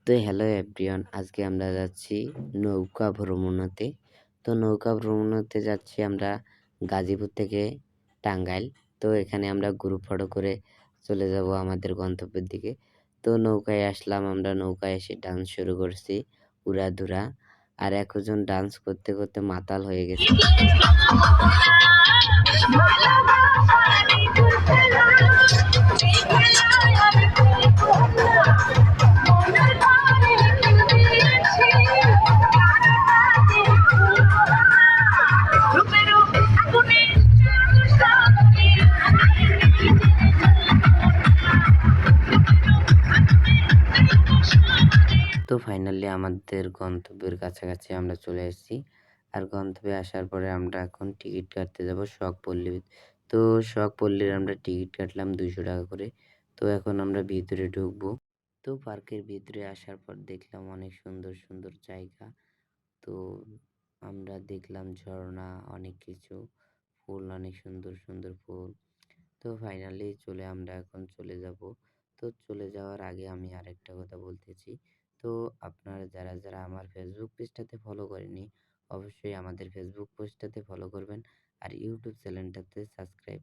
তো hello everyone, আজকে আমরা যাচ্ছি নৌকা ভ্রমণতে। তো নৌকা ভ্রমণতে যাচ্ছি আমরা গাজীপুর থেকে টাঙ্গাইল। তো এখানে আমরা গ্রুপ ফটো করে চলে যাব আমাদের গন্তব্যের দিকে। তো নৌকায় আসলাম, আমরা নৌকায় এসে ডান্স শুরু করছি উড়াধুরা। আর একজন ডান্স করতে করতে মাতাল হয়ে গেছে। তো ফাইনালি আমাদের গন্তব্যের কাছাকাছি আমরা চলে এসেছি। আর গন্তব্যে আসার পরে আমরা এখন টিকিট কাটতে যাব শখপল্লী। তো শখপল্লীর আমরা টিকিট কাটলাম 200 টাকা করে। তো এখন আমরা ভিতরে ঢুকবো। তো পার্কের ভিতরে আসার পর দেখলাম অনেক সুন্দর সুন্দর জায়গা। তো আমরা দেখলাম ঝর্ণা, অনেক কিছু ফুল, অনেক সুন্দর সুন্দর ফুল। তো ফাইনালি আমরা এখন চলে যাব। তো চলে যাওয়ার আগে আমি আরেকটা কথা বলতেছি। তো আপনারা যারা যারা আমার ফেসবুক পেজটাতে ফলো করেনি, অবশ্যই আমাদের ফেসবুক পেজটাতে ফলো করবেন আর ইউটিউব চ্যানেলটাতে সাবস্ক্রাইব